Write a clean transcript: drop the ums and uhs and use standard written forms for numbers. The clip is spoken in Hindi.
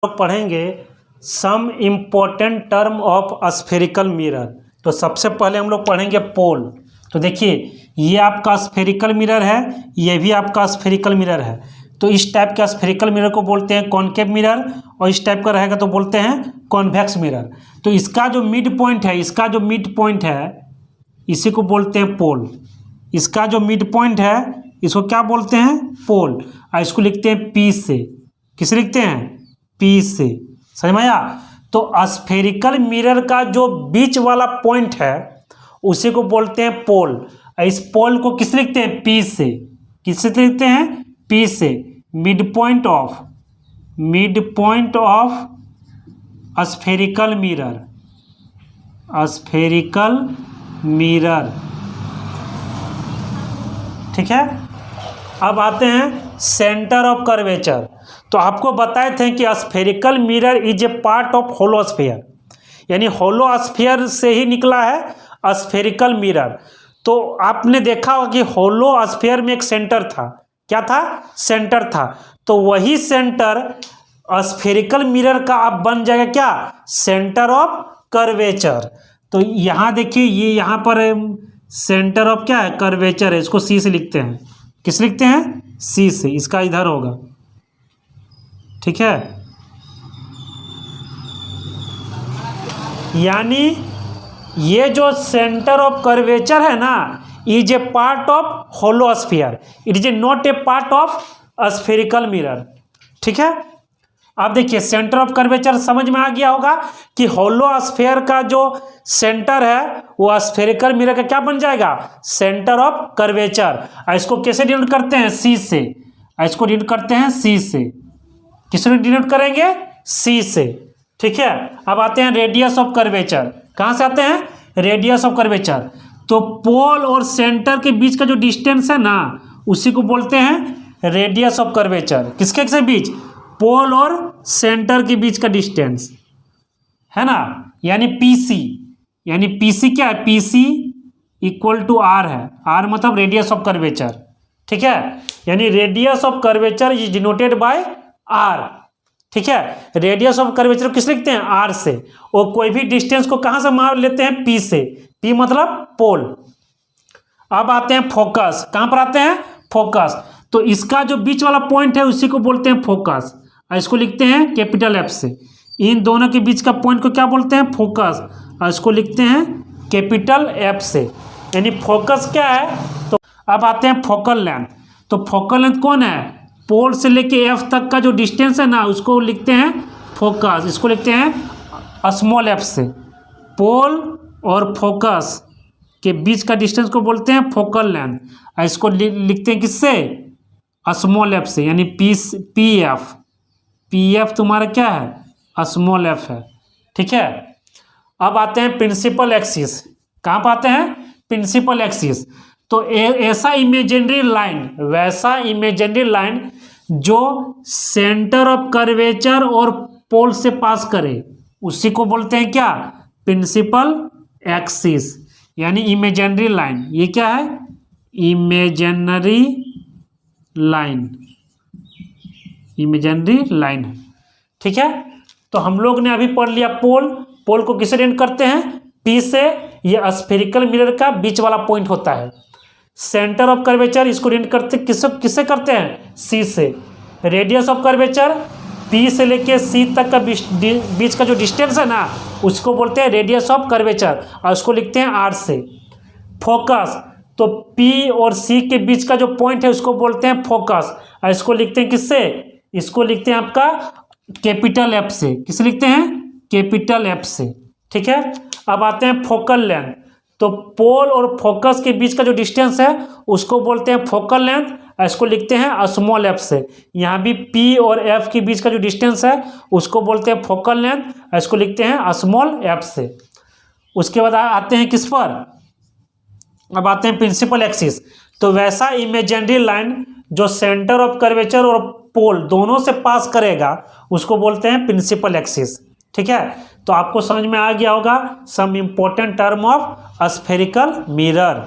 लोग पढ़ेंगे some important term of spherical mirror. तो सबसे पहले हम लोग पढ़ेंगे पोल। तो देखिए ये आपका स्फेरिकल मिरर है, ये भी आपका स्फेरिकल मिरर है। तो इस टाइप का स्फेरिकल मिरर को बोलते हैं कॉनकेव मिरर, और इस टाइप का रहेगा तो बोलते हैं कॉन्वेक्स मिरर। तो इसका जो मिड पॉइंट है इसी को बोलते हैं पोल। इसका जो मिड पॉइंट है इसको क्या बोलते हैं? पोल। और इसको लिखते हैं पी से। किसे लिखते हैं? पी से। समझ में आया? तो स्फेरिकल मिरर का जो बीच वाला पॉइंट है उसी को बोलते हैं पोल। इस पोल को किस लिखते हैं? पी से। किससे लिखते हैं? पी से। Mid point of spherical mirror. ठीक है। अब आते हैं सेंटर ऑफ कर्वेचर। तो आपको बताए थे कि spherical mirror is a part of hollow sphere, यानी होलोस्फीयर से ही निकला है स्फेरिकल मिरर। तो आपने देखा होगा कि होलोस्फीयर में एक सेंटर था। क्या था? सेंटर था। तो वही सेंटर स्फेरिकल मिरर का अब बन जाएगा क्या? Centre of curvature. तो यहाँ देखिए ये यहाँ पर सेंटर ऑफ क्या है? कर्वेचर है। इसको सी से लिखते हैं। किस लिखते हैं? सी से। इसका इधर होगा। ठीक है। यानी ये जो सेंटर ऑफ कर्वेचर है ना, is a part of hollow sphere, it is not a part of spherical mirror. ठीक है। अब देखिए सेंटर ऑफ कर्वेचर समझ में आ गया होगा कि होलोस्फीयर का जो सेंटर है वो स्फेरिकल मिरर का क्या बन जाएगा? Centre of curvature. इसको कैसे डिनोट करते हैं? सी से। इसको डिनोट करते हैं सी से। किसको डिनोट करेंगे? सी से। ठीक है। अब आते हैं रेडियस ऑफ कर्वेचर। कहाँ से आते हैं? Radius of curvature. तो पोल और सेंटर के बीच का जो डिस्टेंस है ना उसी को बोलते हैं रेडियस ऑफ कर्वेचर। किसके से बीच? पोल और सेंटर के बीच का डिस्टेंस है ना, यानी पीसी। यानी पीसी क्या है? पीसी इक्वल टू आर है। आर मतलब रेडियस ऑफ कर्वेचर। ठीक है। यानी radius of curvature is denoted by R. ठीक है। रेडियस ऑफ कर्वेचर किस लिखते हैं? आर से। और कोई भी डिस्टेंस को कहां से मार लेते हैं? पी से। पी मतलब पोल। अब आते हैं फोकस। कहां पर आते हैं? फोकस। तो इसका जो बीच वाला पॉइंट है उसी को बोलते हैं फोकस। और इसको लिखते हैं कैपिटल एफ से। इन दोनों के बीच का पॉइंट को क्या बोलते हैं? फोकस। और इसको लिखते हैं कैपिटल एफ से। यानी फोकस क्या है? तो अब आते हैं फोकल लेंथ। तो फोकल लेंथ कौन है? पोल से लेके एफ तक का जो डिस्टेंस है ना उसको लिखते हैं फोकस। इसको लिखते हैं स्मॉल एफ से। पोल और फोकस के बीच का डिस्टेंस को बोलते हैं फोकल लेंथ। और इसको लिखते हैं किससे? स्मॉल एफ से। यानी पी एफ तुम्हारा क्या है? स्मॉल एफ है। ठीक है। अब आते हैं प्रिंसिपल एक्सिस। कहाँ पर आते हैं? Principal axis. तो ऐसा वैसा इमेजिनरी लाइन जो सेंटर ऑफ कर्वेचर और पोल से पास करे उसी को बोलते हैं क्या? Principal axis. यानी इमेजिनरी लाइन। ये क्या है? इमेजिनरी लाइन है। ठीक है। तो हम लोग ने अभी पढ़ लिया पोल। पोल को किसे डिनोट करते हैं? पी से। ये स्फेरिकल मिरर का बीच वाला पॉइंट होता है। सेंटर ऑफ कर्वेचर इसको डिनोट करते किससे करते हैं? सी से। रेडियस ऑफ कर्वेचर पी से लेके सी तक का बीच का जो डिस्टेंस है ना उसको बोलते हैं रेडियस ऑफ कर्वेचर, और उसको लिखते हैं आर से। फोकस, तो पी और सी के बीच का जो पॉइंट है उसको बोलते हैं फोकस। और इसको लिखते हैं किससे? इसको लिखते हैं आपका कैपिटल एफ से। किसे लिखते हैं? कैपिटल एफ से। ठीक है। अब आते हैं फोकल लेंथ। तो पोल और फोकस के बीच का जो डिस्टेंस है उसको बोलते हैं फोकल लेंथ। इसको लिखते हैं स्मॉल एफ से। यहाँ भी पी और एफ के बीच का जो डिस्टेंस है उसको बोलते हैं फोकल लेंथ। इसको लिखते हैं स्मॉल एफ से। उसके बाद आते हैं किस पर? अब आते हैं प्रिंसिपल एक्सिस। तो वैसा इमेजिनरी लाइन जो सेंटर ऑफ कर्वेचर और पोल दोनों से पास करेगा उसको बोलते हैं प्रिंसिपल एक्सिस। ठीक है। तो आपको समझ में आ गया होगा some important term of spherical mirror.